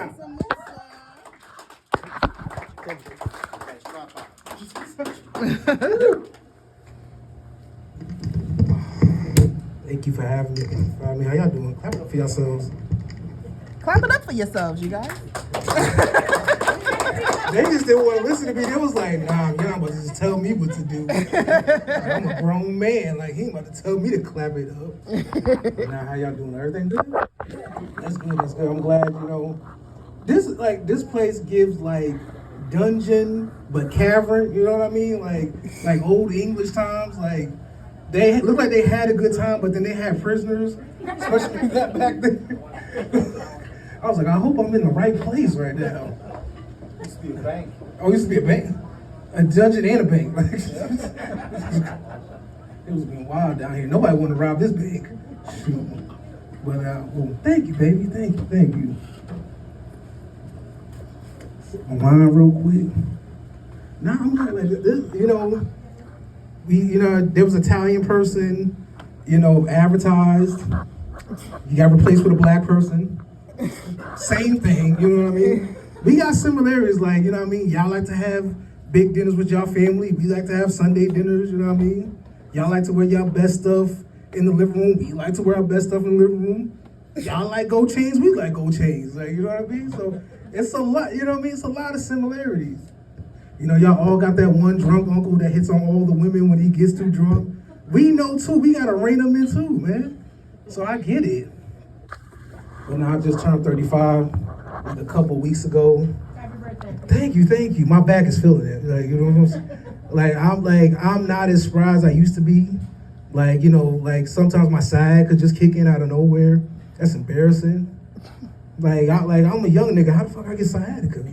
round. Thank you for having me. How y'all doing? Clap it up for yourselves. Clap it up for yourselves, you guys. They just didn't want to listen to me. They was like, nah, you're not about to just tell me what to do. Like, I'm a grown man. Like, he ain't about to tell me to clap it up. Now, how y'all doing? Everything good? That's good. That's good. I'm glad, this place gives like dungeon but cavern, you know what I mean? Like old English times. Like, they look like they had a good time, but then they had prisoners, especially that back then. I was like, I hope I'm in the right place right now. Used to be a bank. Oh, it used to be a bank? A dungeon and a bank. Like, it was being wild down here. Nobody wanted to rob this bank. Shoot. But, well, thank you, baby. Thank you. My wine real quick. Nah, I'm not like this, there was an Italian person, advertised. You got replaced with a black person. Same thing, you know what I mean? We got similarities, like, you know what I mean? Y'all like to have big dinners with y'all family. We like to have Sunday dinners, you know what I mean? Y'all like to wear y'all best stuff in the living room. We like to wear our best stuff in the living room. Y'all like gold chains, we like gold chains. Like, you know what I mean? So it's a lot, you know what I mean? It's a lot of similarities. Y'all all got that one drunk uncle that hits on all the women when he gets too drunk. We know too, we gotta rein them in too, man. So I get it. But now I just turned 35 like a couple weeks ago. Happy birthday. Thank you. My back is feeling it. Like, you know what I'm saying? I'm not as spry as I used to be. Like, sometimes my side could just kick in out of nowhere. That's embarrassing. I'm a young nigga. How the fuck I get sciatica?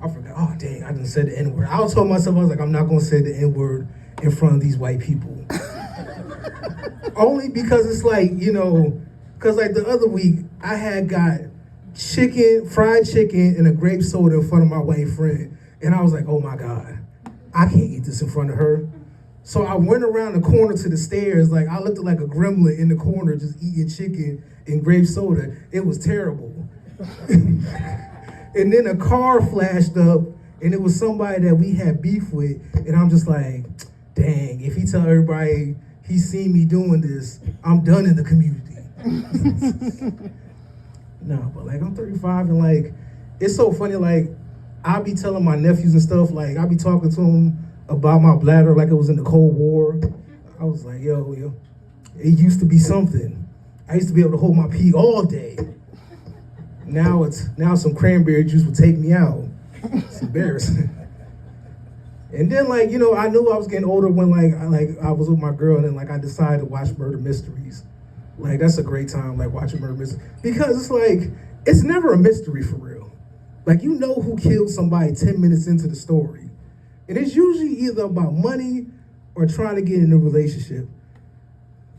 I forgot. Oh dang, I done said the N-word. I told myself, I was like, I'm not gonna say the N-word in front of these white people. Only because it's like, because like the other week, I had got fried chicken, and a grape soda in front of my white friend. And I was like, oh my God, I can't eat this in front of her. So I went around the corner to the stairs, like I looked like a gremlin in the corner just eating chicken and grape soda. It was terrible. And then a car flashed up, and it was somebody that we had beef with, and I'm just like, dang, if he tell everybody he seen me doing this, I'm done in the community. No, but like I'm 35, and like, it's so funny, like, I be telling my nephews and stuff, like, I be talking to them about my bladder like it was in the Cold War. I was like, yo, it used to be something. I used to be able to hold my pee all day. Now some cranberry juice would take me out. It's embarrassing. And then like, I knew I was getting older when I was with my girl, and then like I decided to watch murder mysteries. Like that's a great time, like watching murder mysteries. Because it's like, it's never a mystery for real. Like who killed somebody 10 minutes into the story. And it's usually either about money or trying to get in a relationship.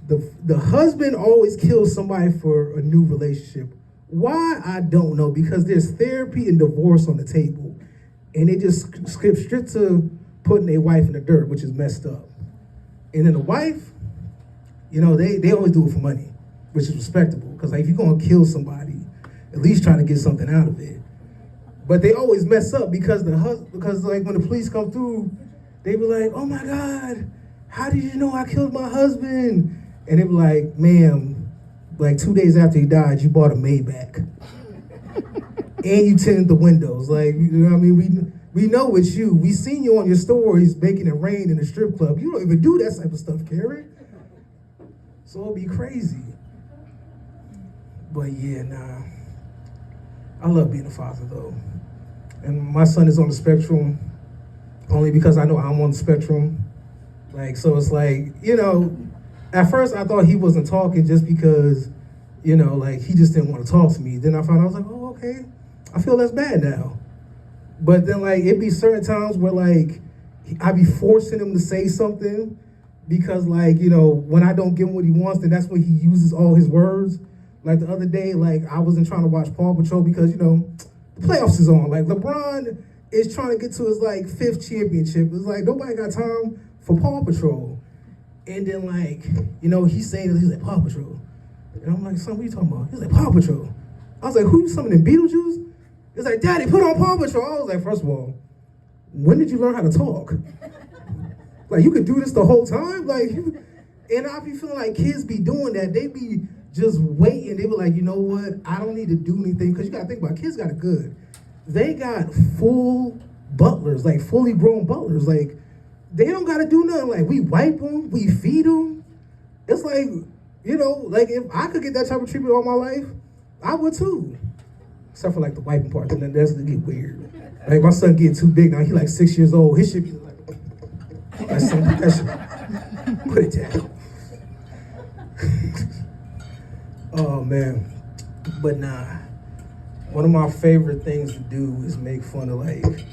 The husband always kills somebody for a new relationship. Why? I don't know, because there's therapy and divorce on the table. And they just skip straight to putting their wife in the dirt, which is messed up. And then the wife, they always do it for money, which is respectable. Because like, if you're gonna kill somebody, at least trying to get something out of it. But they always mess up because like when the police come through, they be like, oh my God, how did you know I killed my husband? And they be like, ma'am, like 2 days after he died, you bought a Maybach. And you tinted the windows. Like, you know what I mean? We know it's you. We seen you on your stories making it rain in the strip club. You don't even do that type of stuff, Karen. So it'll be crazy. But yeah, nah. I love being a father though. And my son is on the spectrum only because I know I'm on the spectrum. Like, so it's like, at first I thought he wasn't talking just because, like he just didn't want to talk to me. Then I found out, I was like, oh, okay. I feel less bad now. But then like, it'd be certain times where like, I'd be forcing him to say something because like, when I don't give him what he wants, then that's when he uses all his words. Like the other day, like I wasn't trying to watch Paw Patrol because, the playoffs is on. Like LeBron is trying to get to his like 5th championship. It's like nobody got time for Paw Patrol. And then like, he's saying that he's like Paw Patrol. And I'm like, son, what are you talking about? He's like Paw Patrol. I was like, who you summoning, Beetlejuice? It's like, Daddy, put on Paw Patrol. I was like, first of all, when did you learn how to talk? Like, you could do this the whole time? Like, and I be feeling like kids be doing that. They be just waiting. They be like, you know what? I don't need to do anything. Because you got to think about it, kids got it good. They got full butlers, like fully grown butlers. Like, they don't got to do nothing. Like, we wipe them, we feed them. It's like, you know, like if I could get that type of treatment all my life, I would too. Except for like the wiping part, and then that's to get weird. Like my son getting too big now, he like 6 years old. His shit be like, put it down. Oh man, but nah. One of my favorite things to do is make fun of like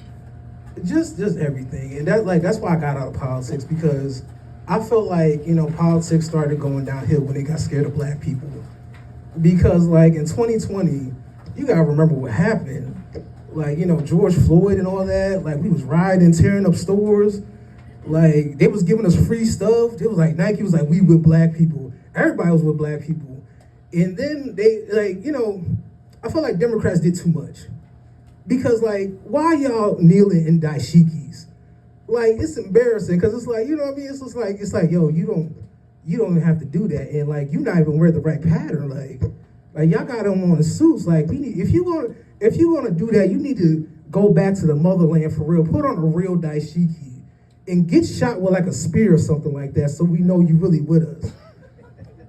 just everything, and that's why I got out of politics, because I felt like, you know, politics started going downhill when they got scared of black people. Because like in 2020, you gotta remember what happened. Like, you know, George Floyd and all that, like we was rioting, tearing up stores. Like they was giving us free stuff. It was like Nike was like, we with black people. Everybody was with black people. And then they like, you know, I feel like Democrats did too much. Because like, why y'all kneeling in dashikis? Like it's embarrassing, because it's like, you know what I mean? It's just like, yo, you don't even have to do that, and like you not even wear the right pattern. Like y'all got them on the suits. Like we need, if you gonna do that, you need to go back to the motherland for real. Put on a real dashiki and get shot with like a spear or something like that, so we know you really with us.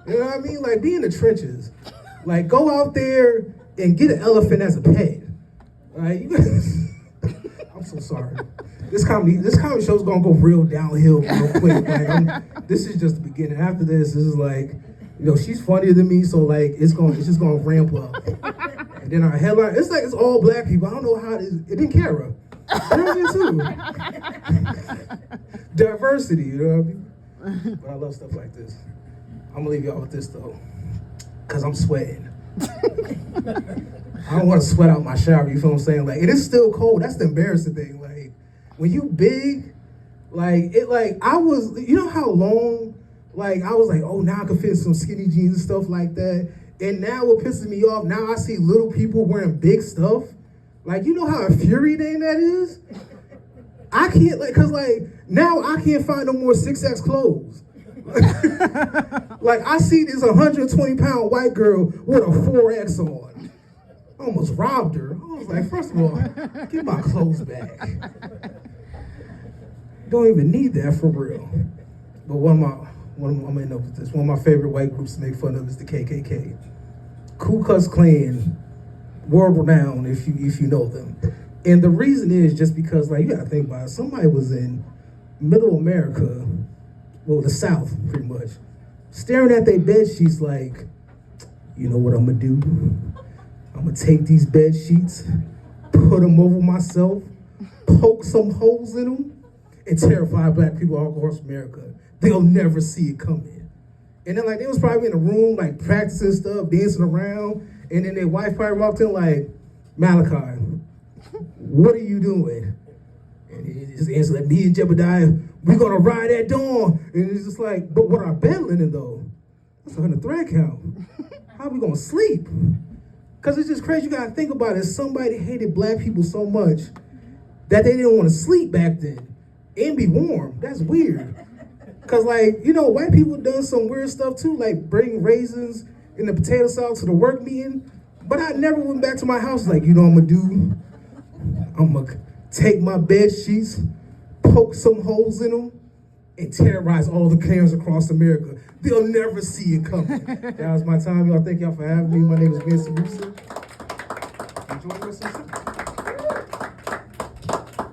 You know what I mean? Like be in the trenches. Like go out there and get an elephant as a pet. Right? I'm so sorry. This comedy show's gonna go real downhill real quick. Like this is just the beginning. After this is like, you know, she's funnier than me, so like it's just gonna ramp up. And then our headline, it's like it's all black people. I don't know how it didn't care. Too. Diversity, you know what I mean? But I love stuff like this. I'm gonna leave y'all with this though, cause I'm sweating. I don't want to sweat out my shower. You feel what I'm saying? Like it is still cold. That's the embarrassing thing. Like when you big, I was, you know how long, like I was like, oh, now I can fit in some skinny jeans and stuff like that. And now what pisses me off, now I see little people wearing big stuff. Like, you know how infuriating that is? I can't, like, cause like, now I can't find no more 6X clothes. Like I see this 120-pound white girl with a 4X on. I almost robbed her. I was like, first of all, get my clothes back. Don't even need that for real. But I'm gonna end up with this. One of my favorite white groups to make fun of is the KKK. Ku Klux Klan, world renowned if you know them. And the reason is just because, like, you gotta think about it. Somebody was in middle America, well, the South, pretty much, staring at their bed sheets like, you know what I'm gonna do? I'm gonna take these bed sheets, put them over myself, poke some holes in them, and terrify black people all across America. They'll never see it coming. And then, like, they was probably in a room, like, practicing stuff, dancing around, and then their wife probably walked in like, Malachi, what are you doing? And he just answered like, me and Jebediah, we're gonna ride at dawn. And it's just like, but what our bed linen though? That's 100 thread count. How are we gonna sleep? Cause it's just crazy, you gotta think about it. Somebody hated black people so much that they didn't wanna sleep back then and be warm. That's weird. Cause like, you know, white people done some weird stuff too, like bring raisins in the potato salad to the work meeting. But I never went back to my house like, you know what I'm gonna do? I'm gonna take my bed sheets, poke some holes in them, and terrorize all the Karens across America. They'll never see it coming. That was my time, y'all. Thank y'all for having me. My name is Vincent Russo. Enjoy your session.